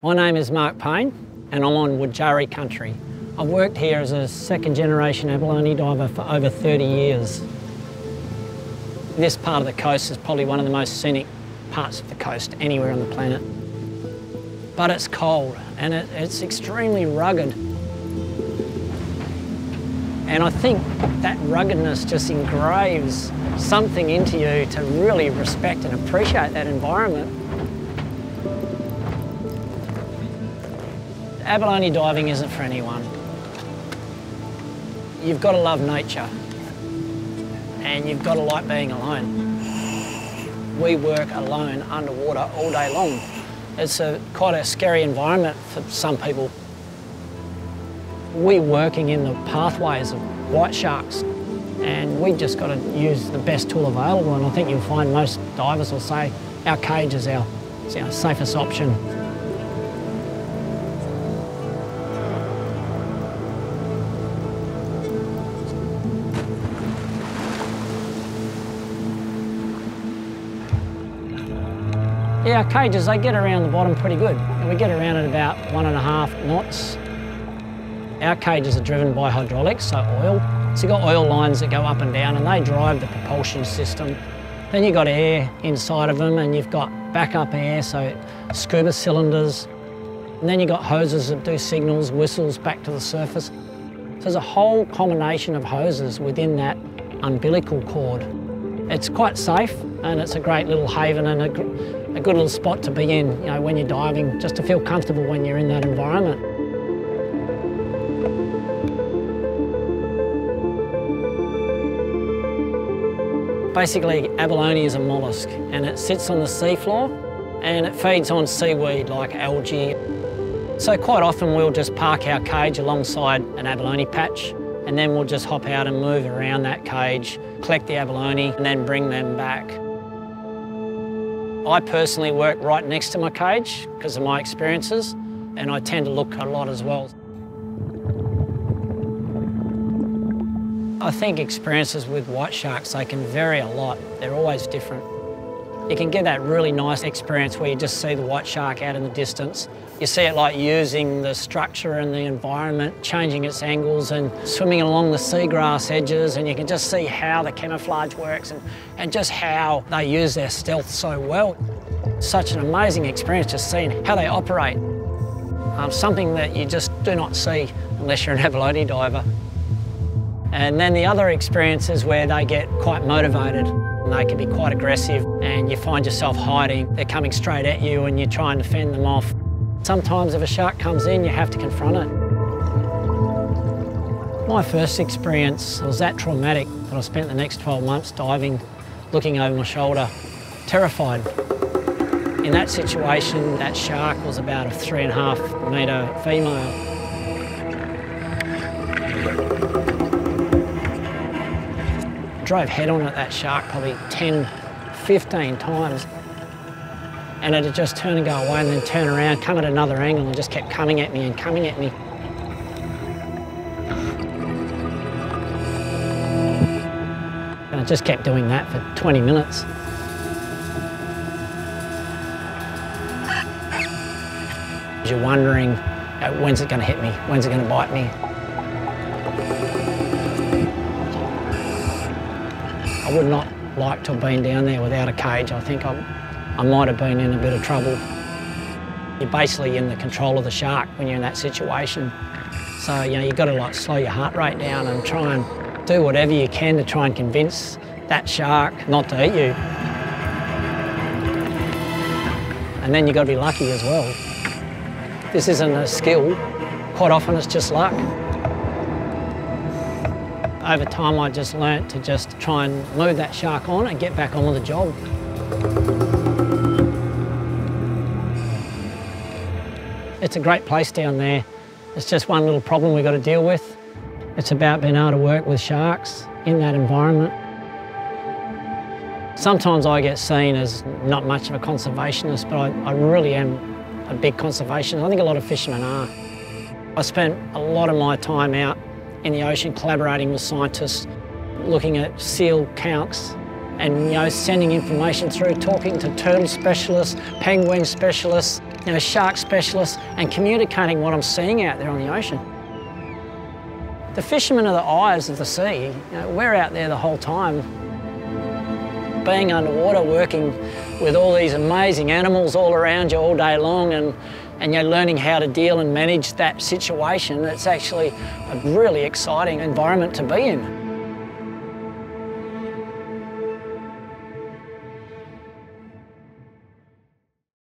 My name is Mark Payne and I'm on Wurundjeri country. I've worked here as a second generation abalone diver for over 30 years. This part of the coast is probably one of the most scenic parts of the coast anywhere on the planet. But it's cold and it's extremely rugged. And I think that ruggedness just engraves something into you to really respect and appreciate that environment. Abalone diving isn't for anyone. You've got to love nature and you've got to like being alone. We work alone underwater all day long. It's quite a scary environment for some people. We're working in the pathways of white sharks and we just got to use the best tool available, and I think you'll find most divers will say our cage is our safest option. Yeah, our cages, they get around the bottom pretty good. And we get around at about 1.5 knots. Our cages are driven by hydraulics, so oil. So you've got oil lines that go up and down and they drive the propulsion system. Then you've got air inside of them and you've got backup air, so scuba cylinders. And then you've got hoses that do signals, whistles back to the surface. So there's a whole combination of hoses within that umbilical cord. It's quite safe and it's a great little haven and a good little spot to be in, when you're diving, just to feel comfortable when you're in that environment. Basically, abalone is a mollusk and it sits on the seafloor and it feeds on seaweed like algae. So quite often we'll just park our cage alongside an abalone patch and then we'll just hop out and move around that cage, collect the abalone and then bring them back. I personally work right next to my cage because of my experiences, and I tend to look a lot as well. I think experiences with white sharks, they can vary a lot. They're always different. You can get that really nice experience where you just see the white shark out in the distance. You see it like using the structure and the environment, changing its angles and swimming along the seagrass edges, and you can just see how the camouflage works and just how they use their stealth so well. Such an amazing experience just seeing how they operate. Something that you just do not see unless you're an abalone diver. And then the other experience is where they get quite motivated. And they can be quite aggressive and you find yourself hiding. They're coming straight at you and you're trying to fend them off. Sometimes if a shark comes in, you have to confront it. My first experience was that traumatic that I spent the next 12 months diving, looking over my shoulder, terrified. In that situation, that shark was about a 3.5 metre female. Drove head on at that shark probably 10, 15 times. And it'd just turn and go away and then turn around, come at another angle and just kept coming at me and coming at me. And it just kept doing that for 20 minutes. You're wondering, when's it going to hit me? When's it going to bite me? I would not like to have been down there without a cage. I think I might have been in a bit of trouble. You're basically in the control of the shark when you're in that situation. So, you've got to slow your heart rate down and try and do whatever you can to try and convince that shark not to eat you. And then you've got to be lucky as well. This isn't a skill. Quite often it's just luck. Over time, I just learnt to just try and move that shark on and get back on with the job. It's a great place down there. It's just one little problem we've got to deal with. It's about being able to work with sharks in that environment. Sometimes I get seen as not much of a conservationist, but I really am a big conservationist. I think a lot of fishermen are. I spent a lot of my time out in the ocean collaborating with scientists, looking at seal counts and sending information through, talking to turtle specialists, penguin specialists, shark specialists and communicating what I'm seeing out there on the ocean. The fishermen are the eyes of the sea. We're out there the whole time, being underwater, working with all these amazing animals all around you all day long, and you're learning how to deal and manage that situation. It's actually a really exciting environment to be in.